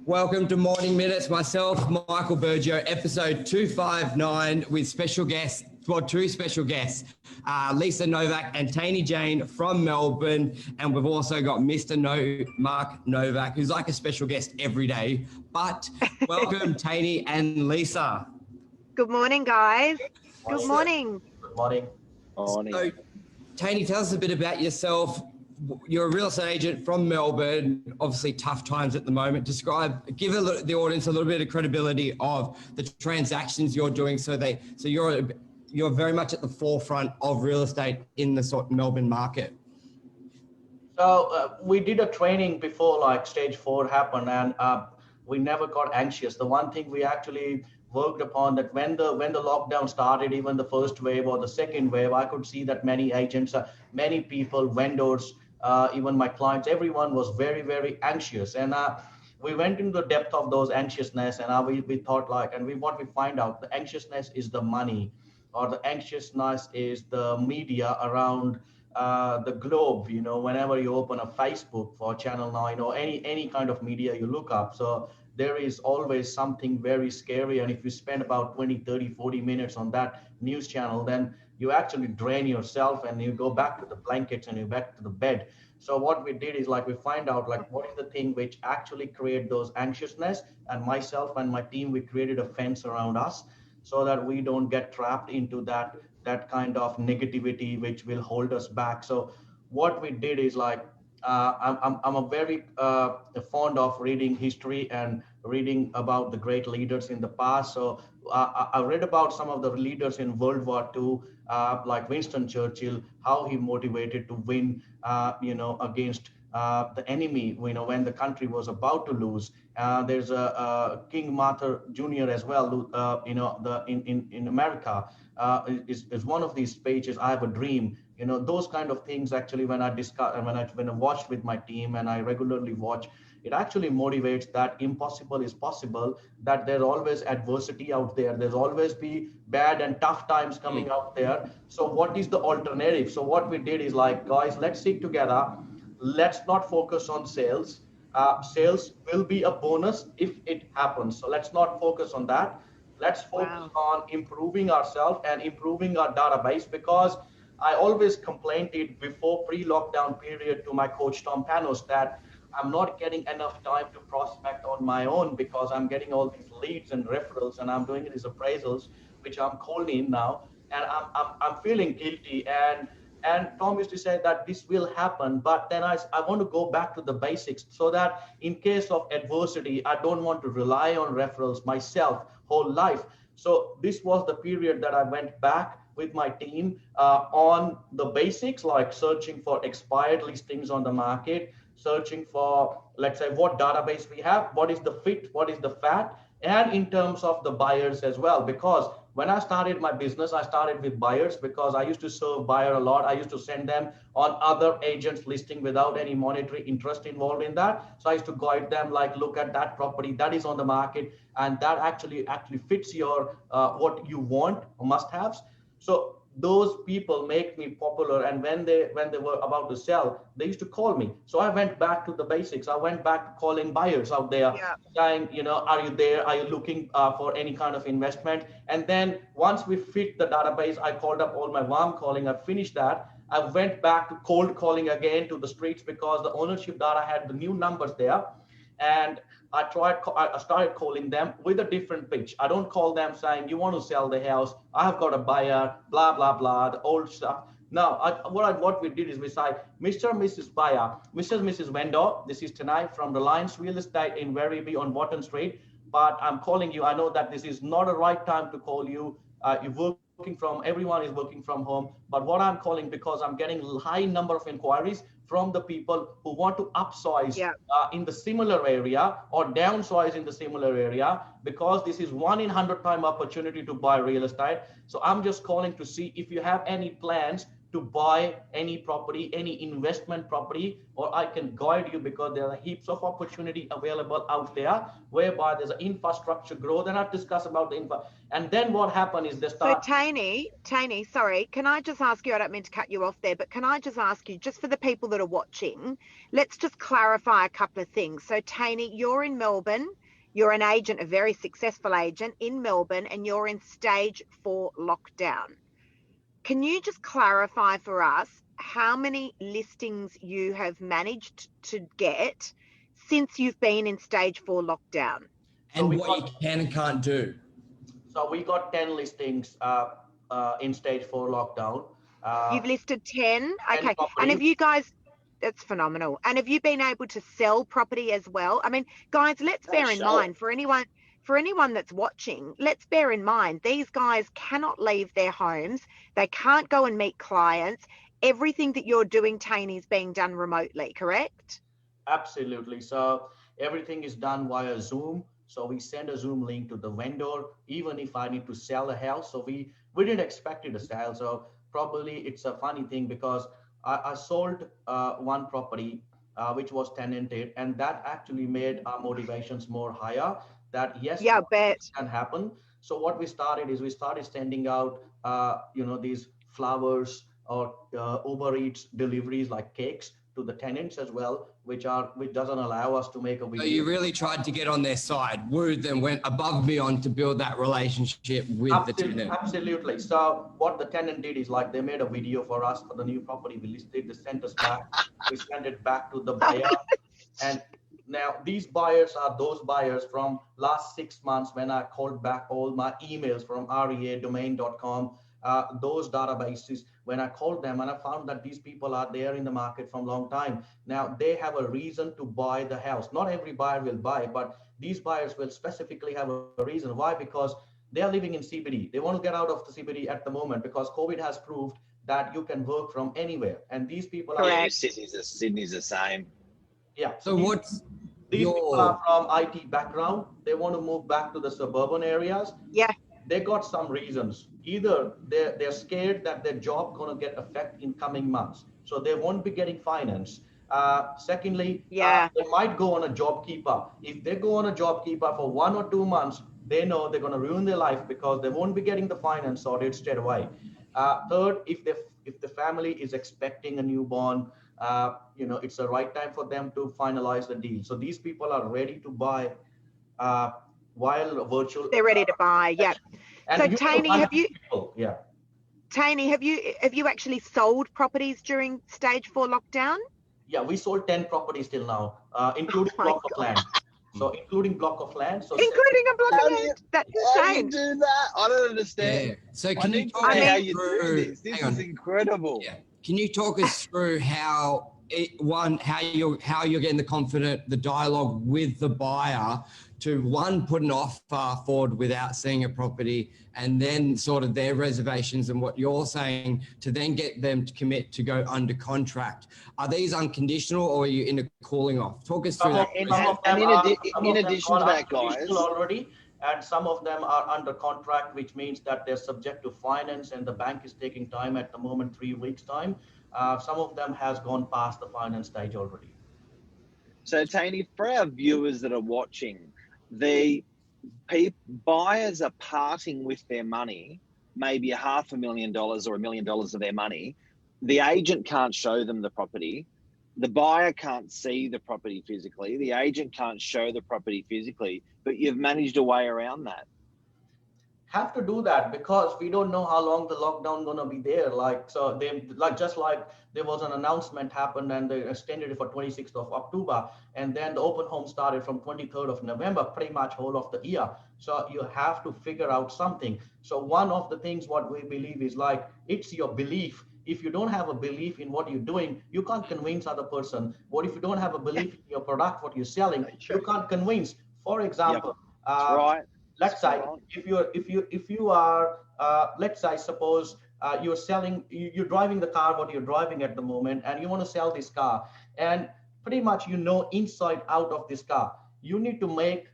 Welcome to Morning Minutes. Myself, Michael Bergio, episode 259 with special guests, two special guests, Lisa Novak and Taney Jain from Melbourne. And we've also got Mark Novak, who's like a special guest every day. But welcome, Taney and Lisa. Good morning, guys. Good morning. Good morning. So, Taney, tell us a bit about yourself. You're a real estate agent from Melbourne, obviously tough times at the moment. Give the audience a little bit of credibility of the transactions you're doing so you're very much at the forefront of real estate in the sort of Melbourne market. So we did a training before like stage 4 happened, and we never got anxious. The one thing we actually worked upon that when the lockdown started, even the first wave or the second wave, I could see that many agents, many people, vendors, even my clients, everyone was very, very anxious. And we went into the depth of those anxiousness, and we thought what we find out, the anxiousness is the money, or the anxiousness is the media around the globe. You know, whenever you open a Facebook for Channel 9 or any kind of media you look up, so there is always something very scary. And if you spend about 20, 30, 40 minutes on that news channel, then you actually drain yourself and you go back to the blankets and you back to the bed. So what we did is we find out what is the thing which actually create those anxiousness, and myself and my team, we created a fence around us so that we don't get trapped into that kind of negativity which will hold us back. So what we did is I'm a very fond of reading history and reading about the great leaders in the past. So I read about some of the leaders in World War II, like Winston Churchill, how he motivated to win, against the enemy, when the country was about to lose. There's a King Martha Jr. as well, in America, is one of these pages, I have a dream. Those kind of things actually, when I discuss and when I watched with my team, and I regularly watch, it actually motivates that impossible is possible, that there's always adversity out there. There's always be bad and tough times coming out there. So what is the alternative? So what we did is guys, let's stick together. Let's not focus on sales. Sales will be a bonus if it happens. So let's not focus on that. Let's focus on improving ourselves and improving our database, because I always complained it before pre-lockdown period to my coach, Tom Panos, that I'm not getting enough time to prospect on my own, because I'm getting all these leads and referrals, and I'm doing these appraisals, which I'm called in now, and I'm feeling guilty. And Tom used to say that this will happen, but then I want to go back to the basics, so that in case of adversity, I don't want to rely on referrals myself whole life. So this was the period that I went back with my team on the basics, like searching for expired listings on the market, searching for, let's say, what database we have, what is the fit, what is the fat, and in terms of the buyers as well. Because when I started my business, I started with buyers, because I used to serve buyer a lot. I used to send them on other agents listing without any monetary interest involved in that. So I used to guide them, look at that property that is on the market, and that actually fits your what you want or must haves. So those people make me popular, and when they were about to sell, they used to call me. So I went back to the basics. I went back to calling buyers out there, saying, are you there? Are you looking for any kind of investment? And then once we fit the database, I called up all my warm calling. I finished that. I went back to cold calling again to the streets, because the ownership data had the new numbers there. And I started calling them with a different pitch. I don't call them saying, you want to sell the house, I have got a buyer, blah, blah, blah, the old stuff. No, what we did is we say, Mr. and Mrs. Buyer, Mr. and Mrs. Vendor, this is Taney from Reliance Real Estate in Werribee on Wotton Street. But I'm calling you. I know that this is not a right time to call you. Everyone is working from home. But what I'm calling, because I'm getting a high number of inquiries from the people who want to upsize in the similar area or downsize in the similar area, because this is 1 in 100 time opportunity to buy real estate. So I'm just calling to see if you have any plans to buy any property, any investment property, or I can guide you because there are heaps of opportunity available out there whereby there's an infrastructure growth. And I've discussed about the infra. And then what happened is they So start. Taney, sorry, can I just ask you, I don't mean to cut you off there, but can I just ask you, just for the people that are watching, let's just clarify a couple of things. So Taney, you're in Melbourne, you're an agent, a very successful agent in Melbourne, and you're in stage 4 lockdown. Can you just clarify for us how many listings you have managed to get since you've been in stage 4 lockdown? And what you can and can't do. So we got 10 listings in stage 4 lockdown. You've listed 10? Okay. properties. And have you guys, that's phenomenal. And have you been able to sell property as well? I mean, guys, let's bear in mind for anyone that's watching, let's bear in mind, these guys cannot leave their homes. They can't go and meet clients. Everything that you're doing, Taney, is being done remotely, correct? Absolutely. So everything is done via Zoom. So we send a Zoom link to the vendor, even if I need to sell a house. So we didn't expect it to sell. So probably it's a funny thing because I sold one property which was tenanted, and that actually made our motivations more higher. That yes, yeah, bet can happen. So what we started is we started sending out these flowers or Uber Eats deliveries like cakes to the tenants as well, which doesn't allow us to make a video. So you really tried to get on their side, wooed them, went above and beyond to build that relationship with the tenant. Absolutely. So what the tenant did is like they made a video for us for the new property we listed. They sent us back. We sent it back to the buyer. And now these buyers are those buyers from last 6 months when I called back all my emails from readomain.com. Those databases, when I called them and I found that these people are there in the market from a long time. Now they have a reason to buy the house. Not every buyer will buy, but these buyers will specifically have a reason. Why? Because they are living in CBD. They want to get out of the CBD at the moment because COVID has proved that you can work from anywhere. And these people are... Yeah, Sydney's the same. Yeah. So what's these people are from IT background. They want to move back to the suburban areas. Yeah. They got some reasons. Either they're scared that their job going to get affected in coming months, so they won't be getting finance. Secondly, they might go on a job keeper. If they go on a job keeper for 1 or 2 months, they know they're going to ruin their life because they won't be getting the finance sorted straight away. Third, if the family is expecting a newborn, it's the right time for them to finalize the deal. So these people are ready to buy while virtual. They're ready to buy. Yeah. And so Taney, Taney, have you actually sold properties during stage 4 lockdown? Yeah, we sold 10 properties till now, including block of land. So including block of land. So including a block of land. That's insane. How do you do that? I don't understand. Yeah. So can you talk how us you through do this? This is incredible. Yeah. Can you talk us through how you're getting the dialogue with the buyer to put an offer forward without seeing a property, and then sort of their reservations and what you're saying to then get them to commit to go under contract? Are these unconditional or are you in a cooling off? Talk us through that. In addition to that, guys, already, and some of them are under contract, which means that they're subject to finance and the bank is taking time at the moment, 3 weeks time. Some of them has gone past the finance stage already. So Taney, for our viewers that are watching, the buyers are parting with their money, maybe $500,000 or $1 million of their money. The agent can't show them the property. The buyer can't see the property physically. The agent can't show the property physically, but you've managed a way around that. Have to do that because we don't know how long the lockdown gonna be there. Just like there was an announcement happened and they extended it for 26th of October, and then the open home started from 23rd of November, pretty much whole of the year. So you have to figure out something. So one of the things what we believe is like, it's your belief. If you don't have a belief in what you're doing, you can't convince other person. What if you don't have a belief in your product, what you're selling, you can't convince. For example, that's right. Let's say if you are let's say suppose you're driving the car what you're driving at the moment, and you want to sell this car, and pretty much inside out of this car. You need to make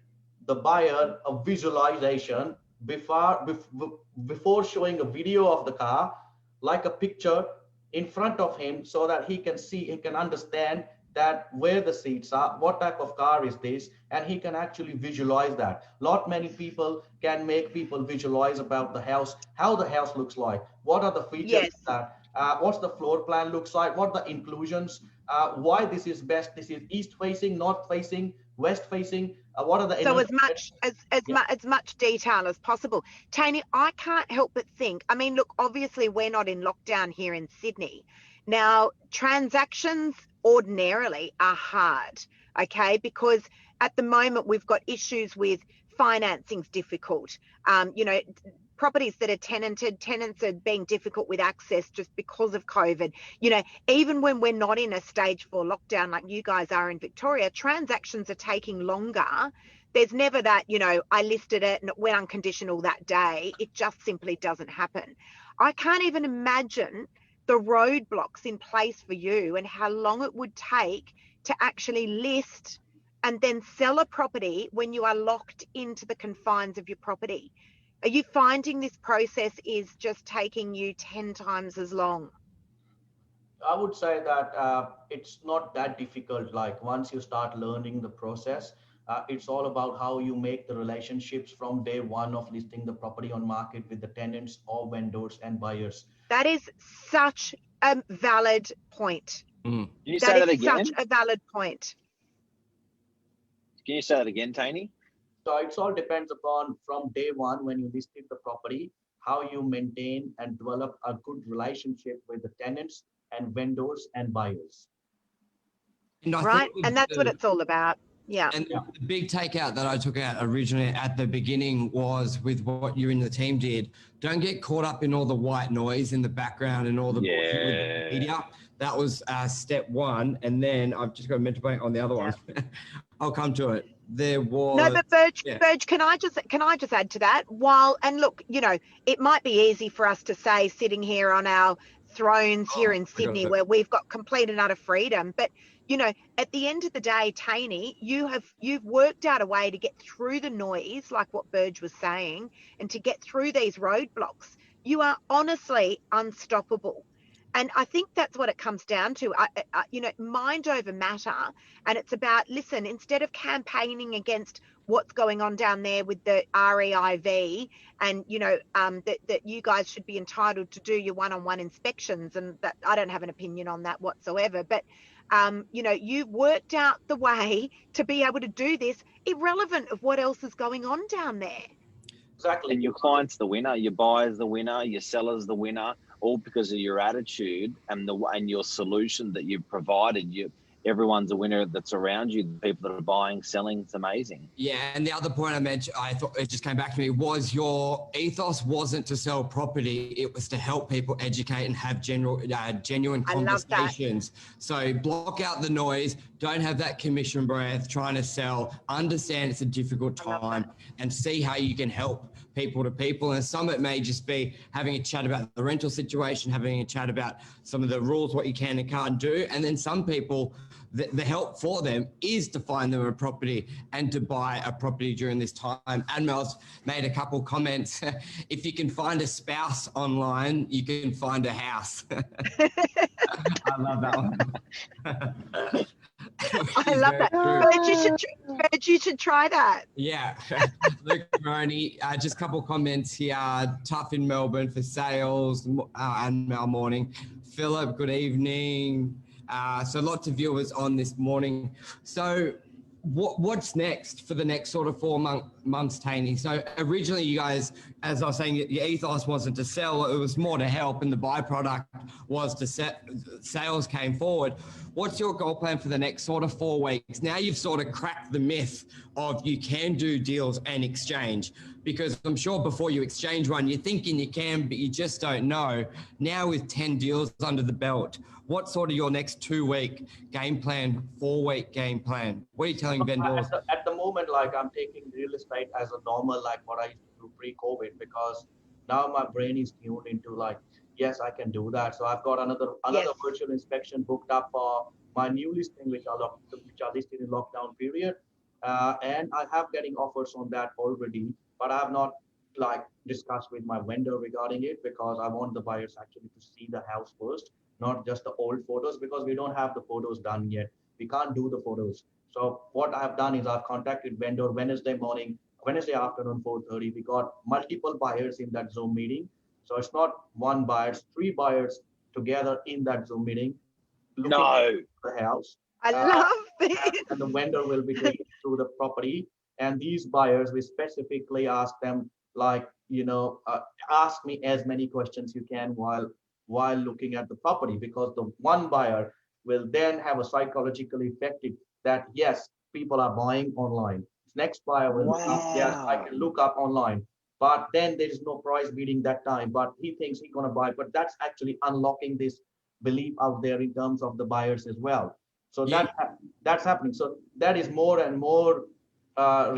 the buyer a visualization before showing a video of the car, like a picture in front of him so that he can see, he can understand that where the seats are, what type of car is this, and he can actually visualize that. Lot many people can make people visualize about the house, how the house looks like, what are the features Yes. of that, what's the floor plan looks like, what the inclusions, why this is best, this is east facing, north facing, west facing, what are the So energy. Yeah. as much detail as possible. Taney, I can't help but think, I mean, look, obviously we're not in lockdown here in Sydney. Now, transactions ordinarily are hard, okay? Because at the moment we've got issues with financing's difficult. You know, properties that are tenanted, tenants are being difficult with access just because of COVID. You know, even when we're not in a stage 4 lockdown like you guys are in Victoria, transactions are taking longer. There's never that, you know, I listed it and it went unconditional that day. It just simply doesn't happen. I can't even imagine the roadblocks in place for you and how long it would take to actually list and then sell a property when you are locked into the confines of your property. Are you finding this process is just taking you 10 times as long? I would say that it's not that difficult. Like once you start learning the process, it's all about how you make the relationships from day one of listing the property on market with the tenants or vendors and buyers. That is such a valid point. Can you That say that is such again? a valid point. Can you say that again, Taney? So it's all depends upon from day one when you listed the property, how you maintain and develop a good relationship with the tenants and vendors and buyers. And I Right? think And that's what it's all about. Yeah. and the big takeout that I took out originally at the beginning was with what you and the team did. Don't get caught up in all the white noise in the background and all the bullshit with the media. That was step one. And then I've just got a mental blank on the other one. I'll come to it. There was No, but Burge, can I just add to that? While and look, you know, it might be easy for us to say sitting here on our thrones here in Sydney where we've got complete and utter freedom, but you know, at the end of the day, Taney, you've worked out a way to get through the noise, like what Burge was saying, and to get through these roadblocks. You are honestly unstoppable. And I think that's what it comes down to. You know, mind over matter. And it's about, listen, instead of campaigning against what's going on down there with the REIV and, you know, that you guys should be entitled to do your one-on-one inspections. And that I don't have an opinion on that whatsoever. But, you know, you've worked out the way to be able to do this irrelevant of what else is going on down there. Exactly. And your client's the winner, your buyer's the winner, your seller's the winner, all because of your attitude and your solution that you've provided. Everyone's a winner that's around you. The people that are buying, selling, it's amazing. Yeah, and the other point I mentioned, I thought it just came back to me, was your ethos wasn't to sell property. It was to help people educate and have genuine conversations. So block out the noise. Don't have that commission breath trying to sell. Understand it's a difficult time and see how you can help people to people. And some of it may just be having a chat about the rental situation, having a chat about some of the rules, what you can and can't do. And then some people, the help for them is to find them a property and to buy a property during this time. Admel's made a couple comments. If you can find a spouse online, you can find a house. I love that one. I love that. But you should try that. Yeah. Luke Maroney, just a couple of comments here. Tough in Melbourne for sales and Mel morning. Philip, good evening. So lots of viewers on this morning. So what's next for the next sort of 4 months, Taney? So originally you guys, as I was saying, your ethos wasn't to sell, it was more to help, and the byproduct was to sales came forward. What's your goal plan for the next sort of 4 weeks? Now you've sort of cracked the myth of you can do deals and exchange, because I'm sure before you exchange one, you're thinking you can, but you just don't know. Now with 10 deals under the belt, what's sort of your next 2-week game plan, 4-week game plan? What are you telling vendors? At the moment, like I'm taking real estate as a normal, like what I used to do pre-COVID, because now my brain is tuned into like, yes, I can do that. So I've got another virtual inspection booked up for my new listing, which are listed in lockdown period. And I have getting offers on that already, but I have not like discussed with my vendor regarding it, because I want the buyers actually to see the house first, not just the old photos, because we don't have the photos done yet. We can't do the photos. So what I have done is I've contacted vendor Wednesday morning, Wednesday afternoon, 4:30. We got multiple buyers in that Zoom meeting. So it's not one buyer, it's three buyers together in that Zoom meeting, looking at No. the house. I love this. And the vendor will be taking through the property. And these buyers, we specifically ask them, like, ask me as many questions you can while looking at the property, because the one buyer will then have a psychological effect that yes, people are buying online. Next buyer will yes, I can look up online, but then there is no price beating that time, but he thinks he's going to buy. But that's actually unlocking this belief out there in terms of the buyers as well. So that's happening. So that is more and more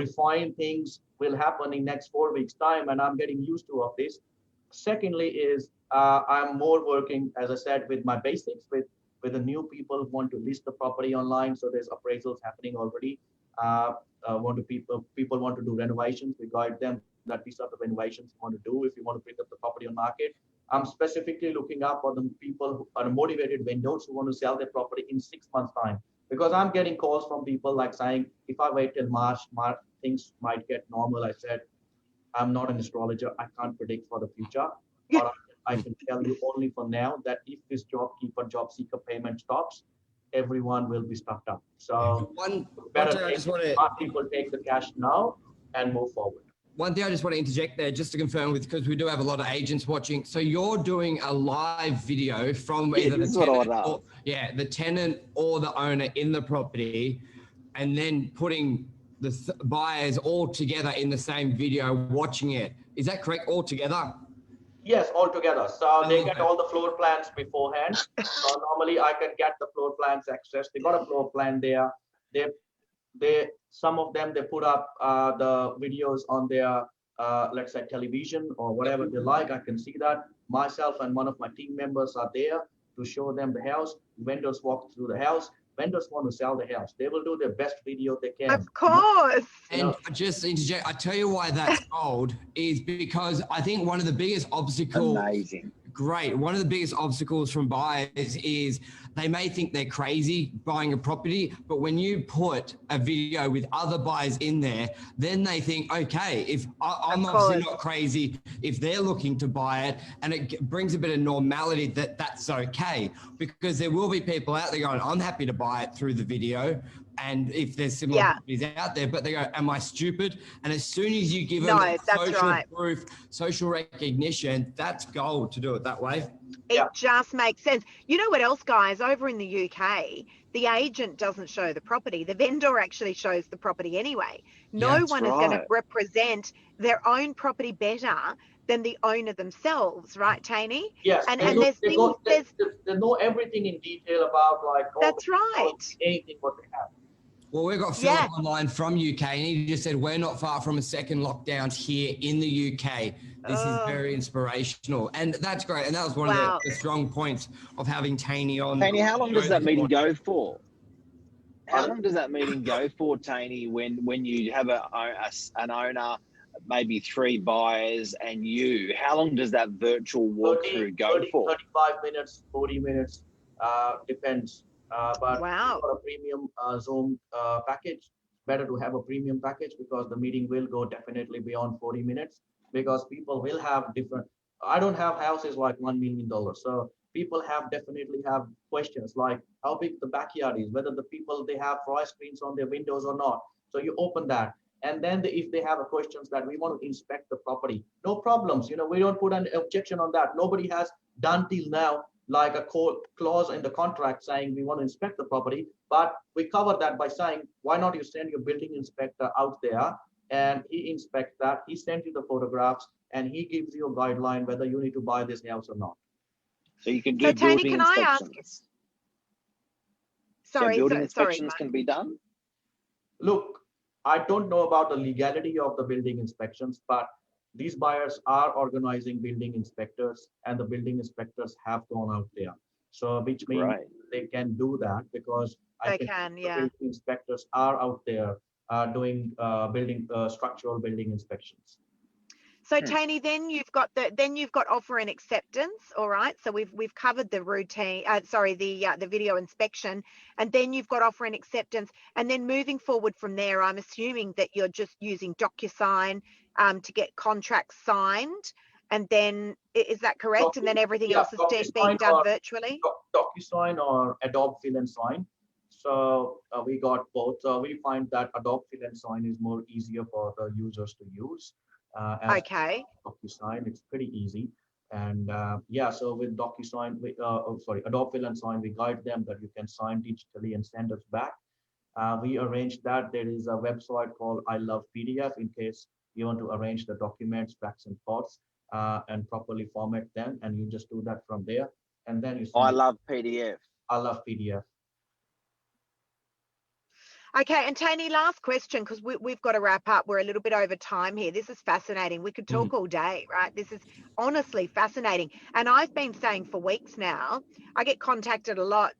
refined things will happen in next 4 weeks time, and I'm getting used to of this. Secondly is I'm more working, as I said, with my basics, with the new people who want to list the property online. So there's appraisals happening already. People want to do renovations. We guide them that these are the renovations you want to do if you want to bring up the property on market. I'm specifically looking up for the people who are motivated vendors who want to sell their property in 6 months time, because I'm getting calls from people like saying, if I wait till March, things might get normal. I said, I'm not an astrologer. I can't predict for the future, but I can tell you only for now that if this job seeker payment stops, everyone will be stuffed up. So people take the cash now and move forward. One thing I just want to interject there, just to confirm with, because we do have a lot of agents watching. So you're doing a live video from either the tenant or the owner in the property, and then putting the buyers all together in the same video watching it. Is that correct? All together? Yes, all together. So they get all the floor plans beforehand. So normally I can get the floor plans access. They got a floor plan there. Some of them, they put up the videos on their let's say television or whatever they like. I can see that. Myself and one of my team members are there to show them the house. Vendors walk through the house. Vendors want to sell the house. They will do their best video they can. Of course. And just interject, I tell you why that's gold is because I think one of the biggest obstacles. Amazing. Great. One of the biggest obstacles from buyers is they may think they're crazy buying a property, but when you put a video with other buyers in there, then they think, okay, if I'm obviously not crazy, if they're looking to buy it, and it brings a bit of normality that's okay, because there will be people out there going, I'm happy to buy it through the video. And if there's similar properties out there, but they go, am I stupid? And as soon as you give them social proof, social recognition, that's gold to do it that way. It just makes sense. You know what else, guys? Over in the UK, the agent doesn't show the property. The vendor actually shows the property anyway. No one is going to represent their own property better than the owner themselves, right, Taney? Yes. And they know everything in detail about anything what they have. Well, we've got Philip online from UK, and he just said, we're not far from a second lockdown here in the UK. This is very inspirational. And that's great. And that was one of the strong points of having Taney on. Taney, how long does that meeting go for? How long does that meeting go for, Taney, when you have an owner, maybe 3 buyers and you? How long does that virtual walkthrough go for? 35 minutes, 40 minutes, depends. But for a premium Zoom package, better to have a premium package, because the meeting will go definitely beyond 40 minutes, because people will have different. I don't have houses like $1 million. So people definitely have questions like how big the backyard is, whether the people, they have fire screens on their windows or not. So you open that. And then if they have questions that we want to inspect the property, no problems. We don't put an objection on that. Nobody has done till now like a clause in the contract saying we want to inspect the property, but we cover that by saying, why not you send your building inspector out there and he inspects that, he sends you the photographs, and he gives you a guideline whether you need to buy this house or not. So you can do building inspections. Building inspections can be done? Look, I don't know about the legality of the building inspections, but these buyers are organizing building inspectors, and the building inspectors have gone out there. So which means they can do that, because I think the building inspectors are out there doing structural building inspections. So Taney, then you've got offer and acceptance. All right. So we've covered the routine. The video inspection, and then you've got offer and acceptance. And then moving forward from there, I'm assuming that you're just using DocuSign to get contracts signed. And then is that correct? And then everything else is just being done virtually. DocuSign or Adobe Fill and Sign. So we got both. We find that Adobe Fill and Sign is more easier for the users to use. Okay. DocuSign, it's pretty easy. And so with DocuSign, Adobe Fill and Sign, we guide them that you can sign digitally and send us back. We arrange that. There is a website called I Love PDF in case you want to arrange the documents, backs and forths, and properly format them. And you just do that from there. And then you I love PDF. I Love PDF. Okay, and Taney, last question, because we've got to wrap up. We're a little bit over time here. This is fascinating. We could talk all day, right? This is honestly fascinating. And I've been saying for weeks now, I get contacted a lot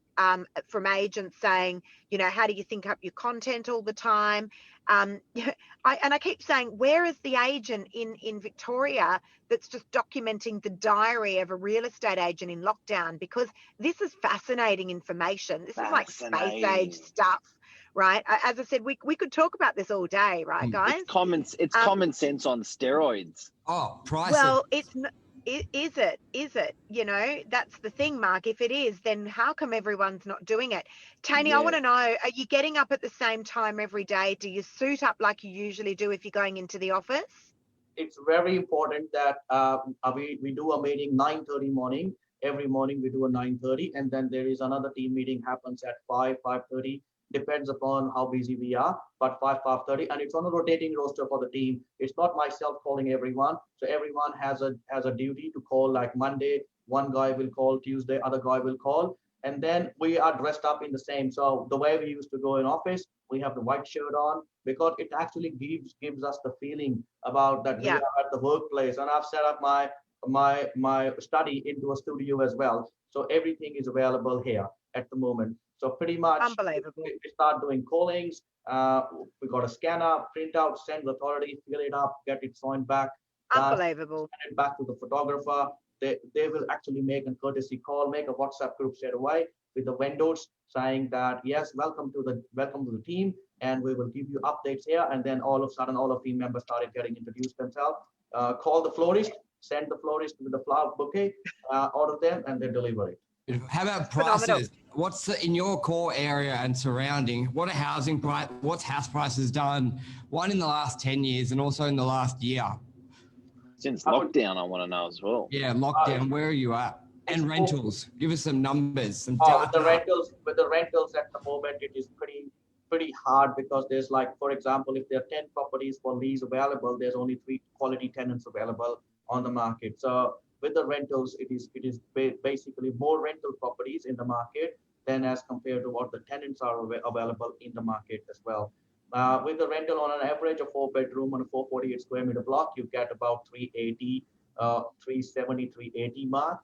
from agents saying, how do you think up your content all the time? I keep saying, where is the agent in Victoria that's just documenting the diary of a real estate agent in lockdown? Because this is fascinating information. This is like space age stuff. Right. As I said, we could talk about this all day, right, guys? It's common sense on steroids. Oh, price. Well, is it? That's the thing, Mark. If it is, then how come everyone's not doing it? Taney, I want to know, are you getting up at the same time every day? Do you suit up like you usually do if you're going into the office? It's very important that we do a meeting 9:30 morning. Every morning we do a 9:30, and then there is another team meeting happens at 5:30. Depends upon how busy we are, but 5:30, and it's on a rotating roster for the team. It's not myself calling everyone. So everyone has a duty to call. Like Monday, one guy will call, Tuesday, other guy will call, and then we are dressed up in the same. So the way we used to go in office, we have the white shirt on because it actually gives us the feeling about that we are at the workplace. And I've set up my study into a studio as well. So everything is available here at the moment. So pretty much unbelievable. We start doing callings. We got a scanner, print out, send the authority, fill it up, get it signed back. Unbelievable. Send it back to the photographer. They will actually make a courtesy call, make a WhatsApp group straight away with the vendors saying that yes, welcome to the team, and we will give you updates here. And then all of a sudden, all of team members started getting introduced themselves. Call the florist, send the florist with the flower bouquet, order them, and they deliver it. How about prices? What's in your core area and surrounding? What's house prices done? One in the last 10 years and also in the last year. Since lockdown, I want to know as well. Yeah, lockdown. Where are you at? And rentals. Give us some numbers. With the rentals at the moment, it is pretty hard because there's for example, if there are 10 properties for lease available, there's only 3 quality tenants available on the market. So with the rentals, it is basically more rental properties in the market than as compared to what the tenants are available in the market as well. With the rental on an average of 4-bedroom on a 448 square meter block, you get about 380, 370, 380 mark.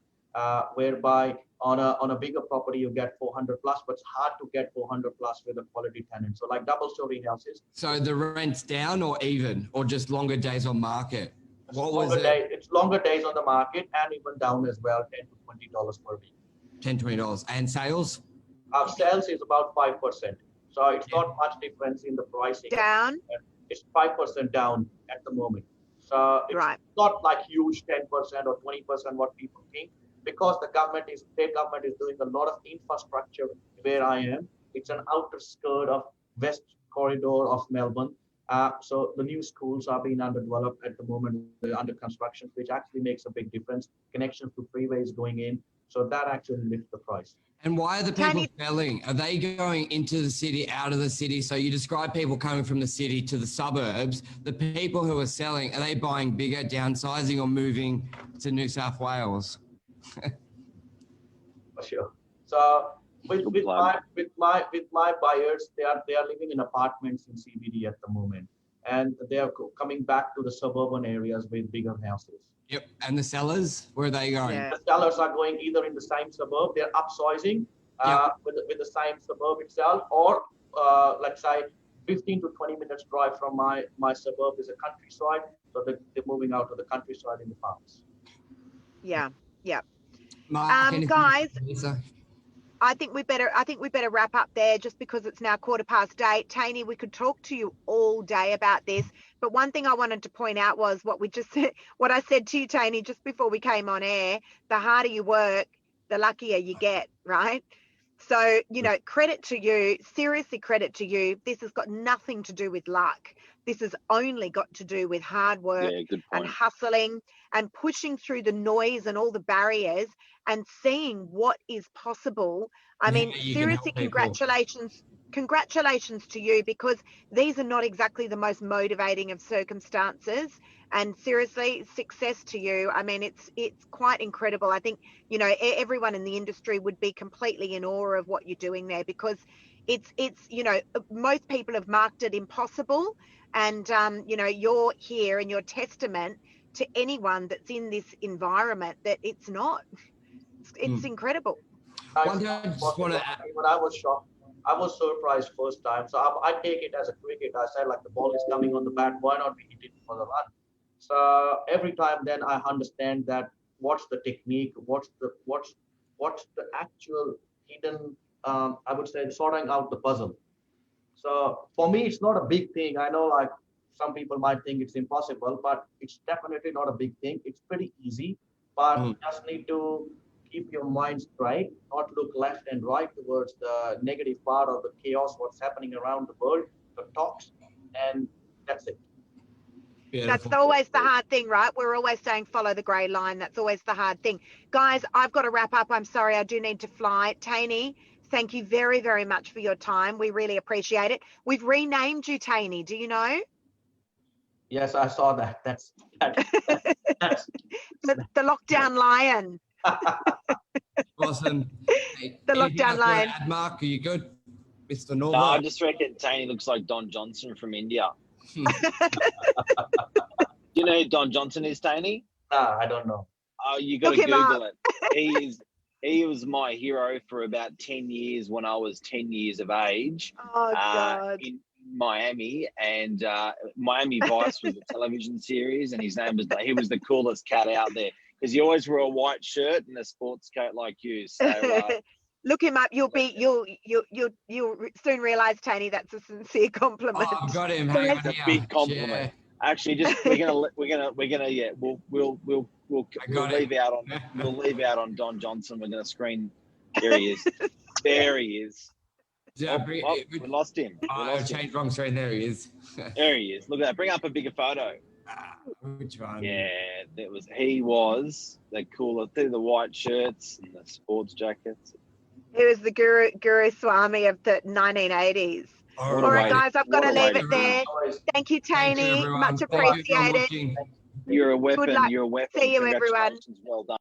Whereby on a bigger property you get 400 plus, but it's hard to get 400 plus with a quality tenant. So like double story houses. So the rent's down or even, or just longer days on market? It's longer days on the market and even down as well, $10 to $20 per week. $10, $20. And sales? Sales is about 5%. So it's not much difference in the pricing. Down? It's 5% down at the moment. So it's not like huge 10% or 20% what people think, because the state government is doing a lot of infrastructure where I am. It's an outer skirt of west corridor of Melbourne. So the new schools are being underdeveloped at the moment, under construction, which actually makes a big difference. Connections to freeways going in. So that actually lifts the price. And why are the people selling? Are they going into the city, out of the city? So you describe people coming from the city to the suburbs. The people who are selling, are they buying bigger, downsizing, or moving to New South Wales? For sure. So with my buyers, they are living in apartments in CBD at the moment, and they are coming back to the suburban areas with bigger houses. Yep. And the sellers, where are they going? Yeah. The sellers are going either in the same suburb, they're upsizing with the same suburb itself, or let's say 15 to 20 minutes drive from my suburb is a countryside. So they're moving out to the countryside in the farms. Yeah. Yeah. Mark, anything Guys, Lisa? I think we better wrap up there just because it's now 8:15. Taney, we could talk to you all day about this, but one thing I wanted to point out was what we just said, what I said to you, Taney, just before we came on air. The harder you work, the luckier you get, right? So, credit to you, seriously credit to you. This has got nothing to do with luck. This has only got to do with hard work and hustling and pushing through the noise and all the barriers and seeing what is possible. I mean, seriously, congratulations to you, because these are not exactly the most motivating of circumstances. And seriously, success to you. I mean, it's quite incredible. I think, everyone in the industry would be completely in awe of what you're doing there, because it's most people have marked it impossible. And, you're here and you're testament to anyone that's in this environment that it's not. It's incredible. One thing I just want to add. When I was shocked, I was surprised first time. So I take it as a cricket. I said, like, the ball is coming on the bat. Why not we hit it for the run? So every time then I understand that what's the technique, what's the actual hidden, I would say, sorting out the puzzle. So for me, it's not a big thing. I know, like, some people might think it's impossible, but it's definitely not a big thing. It's pretty easy, but you just need to keep your mind straight, not look left and right towards the negative part of the chaos, what's happening around the world, the talks, and that's it. Beautiful. That's always the hard thing, right? We're always saying follow the grey line. That's always the hard thing. Guys, I've got to wrap up. I'm sorry, I do need to fly. Taney, thank you very, very much for your time. We really appreciate it. We've renamed you Taney. Do you know? Yes, I saw that. That's the lockdown lion. Awesome. The lockdown lion. Mark, are you good? Mr. Norval? No, I just reckon Taney looks like Don Johnson from India. You know who Don Johnson is, Taney? No, I don't know. Oh, you got to Google it. He was my hero for about 10 years when I was 10 years of age. Oh, God. In Miami, and Miami Vice was a television series, and his name was, he was the coolest cat out there because he always wore a white shirt and a sports coat like you. So look him up. You'll soon realise, Taney, that's a sincere compliment. Oh, I've got him. That's a big compliment. Yeah. Actually, just we're gonna yeah, we'll leave out on Don Johnson. We're gonna screen. There he is. There he is. Yeah, we lost him. I changed wrong screen. There he is. There he is. Look at that. Bring up a bigger photo. Which one? Yeah, he was the coolest. The white shirts and the sports jackets. He was the Guru Swami of the 1980s. All right, guys, I've got to leave it there. Thank you, Taney. Much appreciated. You're a weapon. You're a weapon. See you, everyone. Well done.